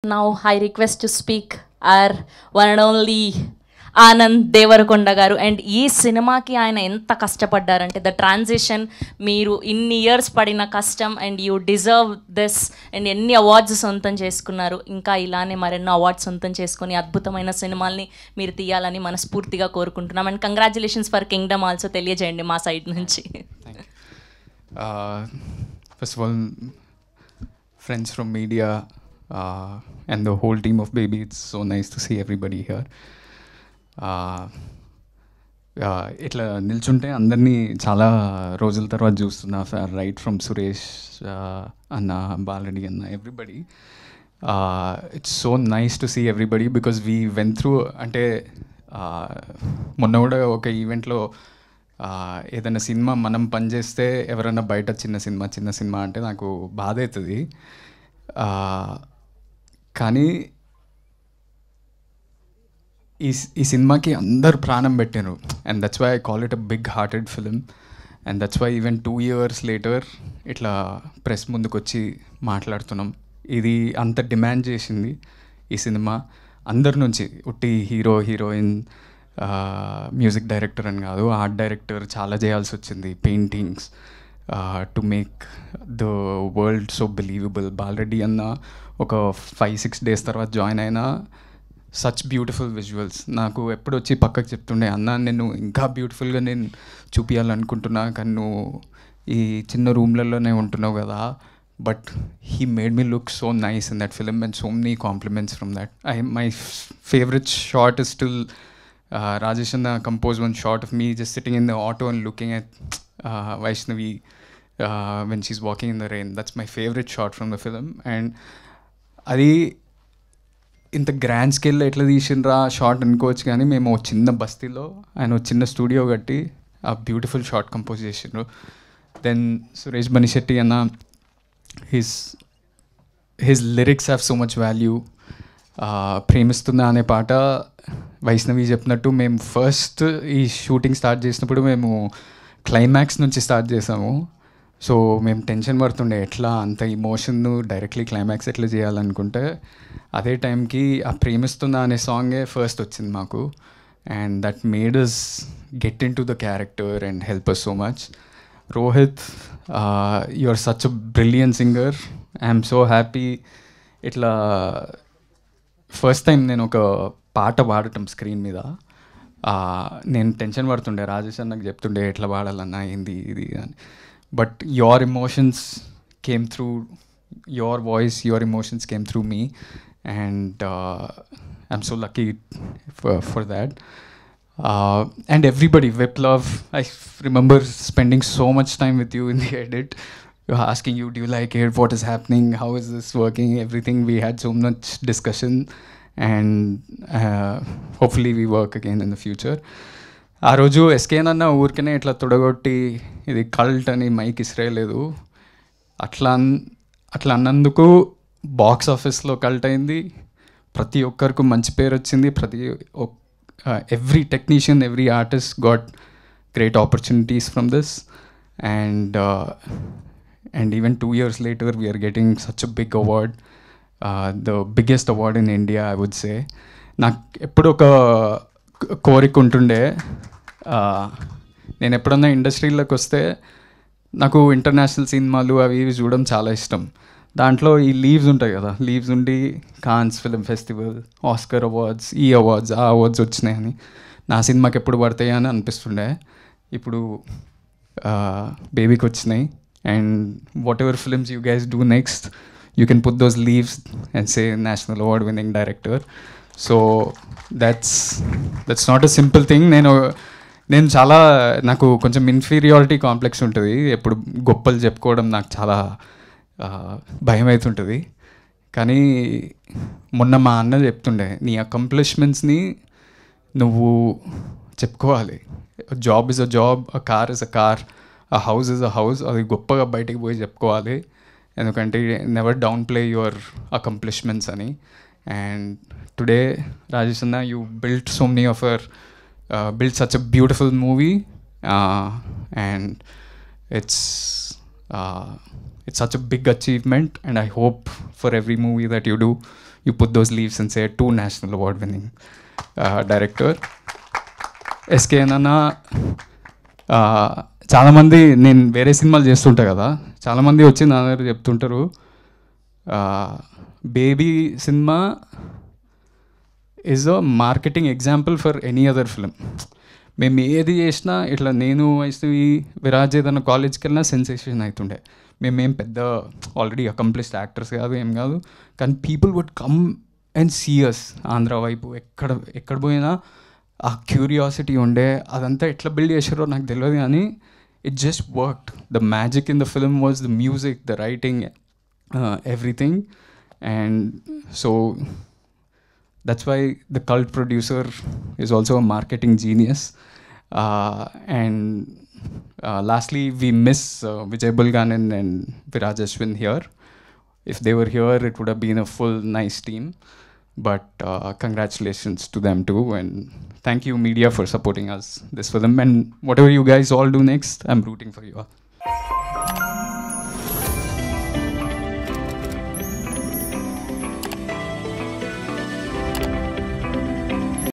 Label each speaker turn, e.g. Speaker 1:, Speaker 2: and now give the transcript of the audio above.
Speaker 1: Now I request to speak our one and only Anand Devarakonda గారు. And ఈ సినిమాకి ఆయన ఎంత కష్టపడ్డారంటే ద ట్రాన్సిషన్, మీరు ఇన్ని ఇయర్స్ పడిన కష్టం and you deserve this. And ఎన్ని అవార్డ్స్ సొంతం చేసుకున్నారు, ఇంకా ఇలానే మరెన్నో అవార్డ్స్ సొంతం చేసుకొని అద్భుతమైన సినిమాల్ని మీరు తీయాలని మనస్ఫూర్తిగా కోరుకుంటున్నాం. And congratulations for Kingdom also తెలియజేయండి మా సైడ్ నుంచి.
Speaker 2: First of all, friends from media and the whole team of Baby, it's so nice to see everybody here. ఇట్లా నిల్చుంటే అందరినీ చాలా రోజుల తర్వాత చూస్తున్నా, రైట్ ఫ్రమ్ సురేష్ అన్న, బాలరెడ్డి అన్న, everybody. It's so nice to see everybody because we went through. అంటే మొన్న కూడా ఒక ఈవెంట్లో ఏదైనా సినిమా మనం పనిచేస్తే ఎవరైనా బయట చిన్న సినిమా అంటే నాకు బాధ అవుతుంది. కానీ ఈ సినిమాకి అందరు ప్రాణం పెట్టారు. And that's why I call it a big hearted film. And that's why even 2 years later ఇట్లా ప్రెస్ ముందుకు వచ్చి మాట్లాడుతున్నాం. ఇది అంత డిమాండ్ చేసింది ఈ సినిమా అందరి నుంచి. ఉట్టి హీరో, హీరోయిన్, మ్యూజిక్ డైరెక్టర్ అని కాదు, ఆర్ట్ డైరెక్టర్ చాలా చేయాల్సి వచ్చింది. Paintings to make the world so believable. Bala Reddy అన్న ఒక 5-6 days తర్వాత జాయిన్ అయినా సచ్ బ్యూటిఫుల్ విజువల్స్. నాకు ఎప్పుడు వచ్చి పక్కకు చెప్తుండే, అన్న నేను ఇంకా బ్యూటిఫుల్గా నేను చూపించాలనుకుంటున్నా, కానీ నువ్వు ఈ చిన్న రూమ్లలోనే ఉంటున్నావు కదా. But he made me look so nice in that film and so many compliments from that. My favourite shot is still Rajesh Anna composed one shot of me just sitting in the auto and looking at Vaishnavi when she's walking in the rain. That's my favorite shot from the film. And అది ఇంత grand స్కేల్లో ఎట్లా తీసిండ్రా short అనుకోవచ్చు, కానీ మేము చిన్న బస్తీలో ఆయన చిన్న స్టూడియో కట్టి ఆ బ్యూటిఫుల్ షార్ట్ కంపోజ్ చేసిండ్రు. దెన్ సురేష్ బనిశెట్టి అన్న, his lyrics have so much value. ప్రేమిస్తున్నా అనే పాట వైష్ణవి చెప్పినట్టు మేము ఫస్ట్ ఈ షూటింగ్ స్టార్ట్ చేసినప్పుడు మేము క్లైమాక్స్ నుంచి స్టార్ట్ చేసాము. సో మేము టెన్షన్ పడుతుండే ఎట్లా అంత ఇమోషన్ను డైరెక్ట్లీ క్లైమాక్స్ ఎట్లా చేయాలనుకుంటే, అదే టైంకి ఆ ప్రేమిస్తున్నా అనే సాంగే ఫస్ట్ వచ్చింది మాకు. And that made us get into the character and help us so much. Rohit, you are such a brilliant singer. I'm so happy. ఇట్లా ఫస్ట్ టైం నేను ఒక పాట పాడటం స్క్రీన్ మీద. నేను టెన్షన్ పడుతుండే, రాజేష్ అన్నకు చెప్తుండే ఎట్లా పాడాలన్నా ఏంది ఇది అని. But your emotions came through, your voice, your emotions came through me. And I'm so lucky for that. And everybody, Viplav, I remember spending so much time with you in the edit. Asking you, do you like it? What is happening? How is this working? Everything. We had so much discussion, and hopefully we work again in the future. ఆ రోజు ఎస్కేన్ అన్న ఊరికనే ఇట్లా తొడగొట్టి ఇది cult అని mic ఇస్రేయలేదు. అట్లా అన్నందుకు box ఆఫీస్లో కల్ట్ అయింది. ప్రతి ఒక్కరికి మంచి పేరు వచ్చింది. Every technician, every artist got great opportunities from this. And even 2 years later, we are getting such a big award, the biggest award in India, I would say. నాకు ఎప్పుడు ఒక కోరిక ఉంటుండే, నేను ఎప్పుడన్నా ఇండస్ట్రీలోకి వస్తే నాకు ఇంటర్నేషనల్ సినిమాలు అవి ఇవి చూడడం చాలా ఇష్టం. దాంట్లో ఈ లీవ్స్ ఉంటాయి కదా, లీవ్స్ ఉండి Cannes film festival, Oscar awards, ఈ అవార్డ్స్, ఆ అవార్డ్స్ వచ్చినాయని నా సినిమాకి ఎప్పుడు పడతాయి అని అనిపిస్తుండే. ఇప్పుడు బేబీకి వచ్చినాయి. And whatever films you guys do next, you can put those leaves and say national award winning director. So that's not a simple thing. నేను చాలా, నాకు కొంచెం ఇన్ఫీరియారిటీ కాంప్లెక్స్ ఉంటుంది. ఎప్పుడు గొప్పలు చెప్పుకోవడం నాకు చాలా భయం అవుతుంటుంది. కానీ మొన్న మా అన్న చెప్తుండే, నీ అకంప్లిష్మెంట్స్ని నువ్వు చెప్పుకోవాలి. Job is a job, a car is a car, a house is a house. అది గొప్పగా బయటికి పోయి చెప్పుకోవాలి. ఎందుకంటే never down play your accomplishments అని. అండ్ టుడే రాజేష్ అన్న, you built so many of our, built such a beautiful movie, and it's such a big achievement. And I hope for every movie that you do, you put those leaves and say 2 national award winning director. SK అన్న చాలామంది, నేను వేరే సినిమాలు చేస్తుంటా కదా, చాలామంది వచ్చి నా దగ్గర చెప్తుంటారు baby cinema is a marketing example for any other film. మేము ఏది చేసినా ఇట్లా, నేను వైష్ణవి విరాజ్ ఏదైనా కాలేజ్కి వెళ్ళినా సెన్సేషన్ అవుతుండే. మేమేం పెద్ద ఆల్రెడీ అకంప్లిష్డ్ యాక్టర్స్ కాదు, ఏం కాదు, కానీ people would come and see us. Andhra వైపు ఎక్కడ పోయినా ఆ క్యూరియాసిటీ ఉండే. అదంతా ఎట్లా బిల్డ్ చేసారో నాకు తెలియదు, కానీ it just worked. The magic in the film was the music, the writing, everything. And so that's why the cult producer is also a marketing genius. And lastly, we miss Vijay Bulganan and Viraj Ashwin here. If they were here, it would have been a full nice team. But congratulations to them too, and thank you media for supporting us this film. And whatever you guys all do next, I'm rooting for you all.